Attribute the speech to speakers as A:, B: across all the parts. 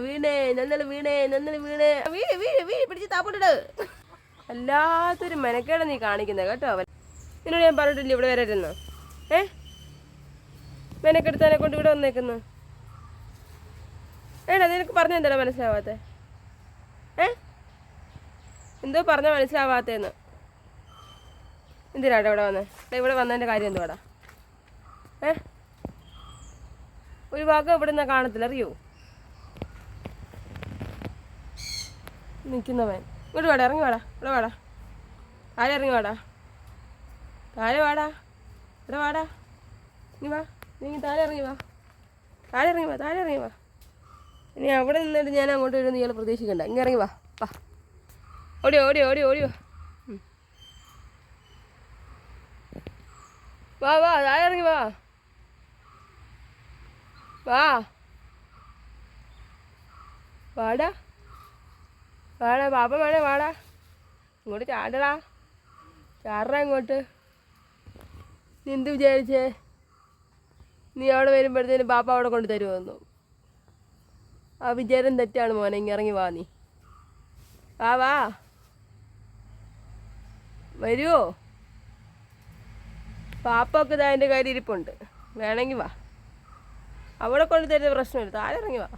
A: വീണേ വീണേ പിടിച്ച് താപ്പിട്ടിട്. അല്ലാത്തൊരു മെനക്കേട നീ കാണിക്കുന്നത് കേട്ടോ. നിന്നോട് ഞാൻ പറഞ്ഞിട്ടില്ല ഇവിടെ വരരുന്ന്. മെനക്കെടുത്താനെ കൊണ്ട് ഇവിടെ വന്നേക്കുന്നു. നിനക്ക് പറഞ്ഞെന്താടാ മനസ്സിലാവാത്തെ? എന്തോ പറഞ്ഞ മനസ്സിലാവാത്തേന്ന്. എന്തിനാട്ടോ ഇവിടെ വന്നേ? ഇവിടെ വന്നതിൻ്റെ കാര്യം എന്തുവാടാ? ഒരു ഭാഗം ഇവിടെ നിന്നാ കാണത്തില്ല, അറിയോ? നിൽക്കുന്നവൻ ഇങ്ങോട്ട് വാടാ, ഇറങ്ങി വാടാ, ഇവിടെ വാടാ, താഴെ ഇറങ്ങി വാടാ, താഴെ വാടാ, ഇവിടെ വാടാ, നീ വാ, നീ താഴെ ഇറങ്ങി വാ, താഴെ ഇറങ്ങി വാ, താഴെ ഇറങ്ങി വാ. ഇനി അവിടെ നിന്നിട്ട് ഞാൻ അങ്ങോട്ട് വരുമെന്ന് ഇയാൾ പ്രതീക്ഷിക്കണ്ട. ഇങ്ങനെ ഇറങ്ങി വാ, വാ, ഓടിയോ ഓടിയോ ഓടിയോ ഓടിയോ, വാ വാ, താഴെ ഇറങ്ങി വാ, വാ വാടാ, വാടാ, പാപ്പ വേണേ വാടാ, ഇങ്ങോട്ട് ചാടടാ, ചാടടാ ഇങ്ങോട്ട്. നീ എന്ത് വിചാരിച്ചേ? നീ അവിടെ വരുമ്പോഴത്തേന് പാപ്പ അവിടെ കൊണ്ട് തരുമെന്നു? ആ വിചാരം തെറ്റാണ് മോനെ. ഇങ്ങ് ഇറങ്ങി വാ, നീ വാ, വാ, വരുമോ? പാപ്പൊക്കെ ഇതാ എൻ്റെ കാര്യം ഇരിപ്പുണ്ട്, വേണമെങ്കിൽ വാ. അവിടെ കൊണ്ട് തരുന്ന പ്രശ്നമില്ല, താഴെ ഇറങ്ങി വാ.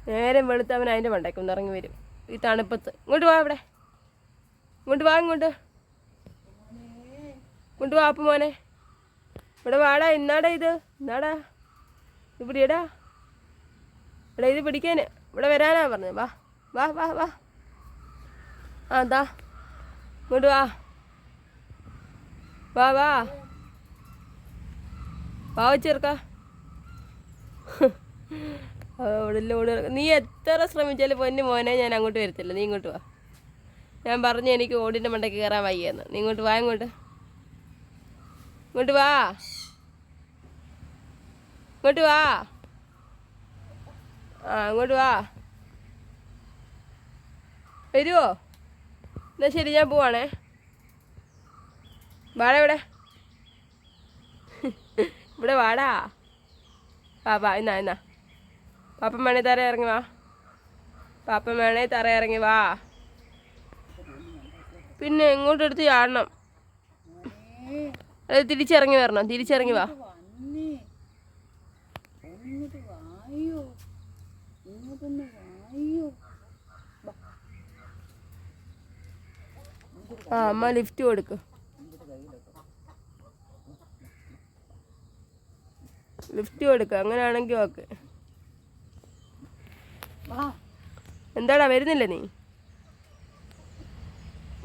A: നേരം വെളുത്തവൻ അതിൻ്റെ മണ്ടയ്ക്കൊന്ന് ഇറങ്ങി വരും ഈ തണുപ്പത്ത്. ഇങ്ങോട്ട് വാ, ഇവിടെ ഇങ്ങോട്ട് വാ, ഇങ്ങോട്ട് വാ അപ്പ മോനെ, ഇവിടെ വാടാ. ഇന്നാടാ ഇത്, ഇന്നാടാ ഇത് പിടിയടാ, ഇവിടെ ഇത് പിടിക്കാന് ഇവിടെ വരാനാ പറഞ്ഞത്. വാ വാ വാ വാ, ആ എന്താ ഇങ്ങോട്ട് വാ, വാ വാ, വാ വെച്ചേർക്കാ. അവിടെ നീ എത്ര ശ്രമിച്ചാലും പൊന്നു മോനെ ഞാൻ അങ്ങോട്ട് വരത്തില്ല. നീ ഇങ്ങോട്ട് വാ. ഞാൻ പറഞ്ഞു എനിക്ക് ഓടിൻ്റെ മണ്ടയ്ക്ക് കയറാൻ വയ്യെന്ന്. നീ ഇങ്ങോട്ട് വാ, ഇങ്ങോട്ട് വാ, ഇങ്ങോട്ട് വാ, ആ ഇങ്ങോട്ട് വാ. വരുമോ? എന്നാ ശരി, ഞാൻ പോവാണേ. വാടാ ഇവിടെ, ഇവിടെ വാടാ, വാ വാ, എന്നാ പാപ്പൻ വേണേ തറ ഇറങ്ങി വാ, പാപ്പൻ വേണേ തറ ഇറങ്ങി വാ. പിന്നെ എങ്ങോട്ട് എടുത്ത് ചാടണം? അത് തിരിച്ചിറങ്ങി വരണം, തിരിച്ചിറങ്ങി വാ. ആ അമ്മ ലിഫ്റ്റ് കൊടുക്ക്, ലിഫ്റ്റ് കൊടുക്കുക. അങ്ങനെയാണെങ്കിൽ ഓക്കെ. എന്താടാ വരുന്നില്ല നീ?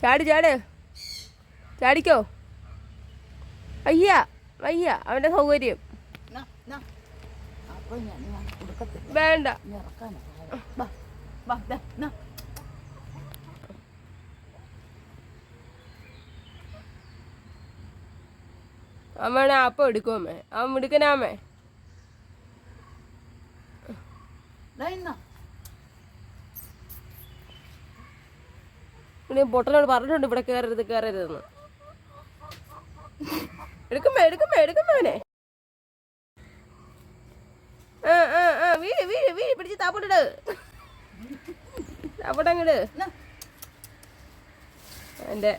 A: ചാടി ചാട്, ചാടിക്കോ. അയ്യ അയ്യ, അവൻ്റെ സൗകര്യം വേണ്ട. അമ്മേണെ അപ്പം എടുക്കുമേ, അവൻ മിടുക്കനാമേ. പൊട്ടനോട് പറഞ്ഞിട്ടുണ്ട് ഇവിടെ കയറരുതെന്ന്. എടുക്കുമ്പോ അവനെ. വീട് പിടിച്ച് താപ്പിട്ടിട്, താപ്പിട്ടങ്ങട്. എൻ്റെ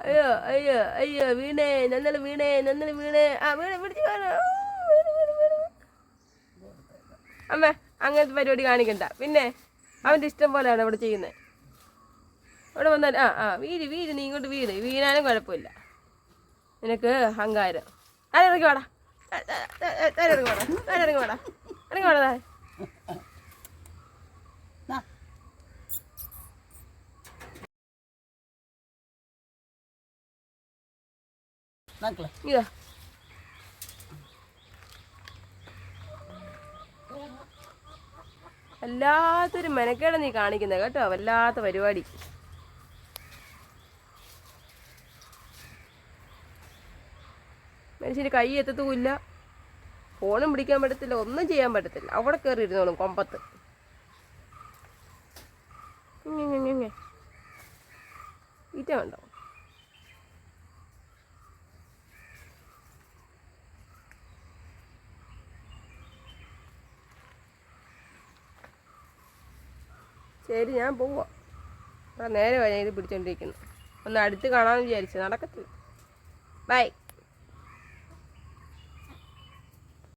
A: അയ്യോ അയ്യോ അയ്യോ, വീണേ വീണേ. ആ വീണേ, പിടിച്ച് അമ്മ. അങ്ങനത്തെ പരിപാടി കാണിക്കണ്ട. പിന്നെ അവൻ്റെ ഇഷ്ടം പോലെയാണ് ഇവിടെ ചെയ്യുന്നത്. ഇവിടെ വന്നാൽ വീട് നീ ഇങ്ങോട്ട് വീണാലും കുഴപ്പമില്ല. നിനക്ക് അഹങ്കാരം. ഇറങ്ങി വാടാ, ഇറങ്ങി വാടാ. ഇതാ വല്ലാത്തൊരു മെനക്കേട നീ കാണിക്കുന്നത് കേട്ടോ, വല്ലാത്ത പരിപാടി. മനുഷ്യന് കൈ എത്തത്തുമില്ല, ഫോണും പിടിക്കാൻ പറ്റത്തില്ല, ഒന്നും ചെയ്യാൻ പറ്റത്തില്ല. അവിടെ കയറി ഇരുന്നോളും കൊമ്പത്ത്. തീറ്റ ഉണ്ടോ? ശരി, ഞാൻ പോവാം. നേരെ വഴി ഇത് പിടിച്ചോണ്ടിരിക്കുന്നു. ഒന്ന് അടുത്ത് കാണാമെന്ന് വിചാരിച്ചു, നടക്കത്തില്ല. ബൈ.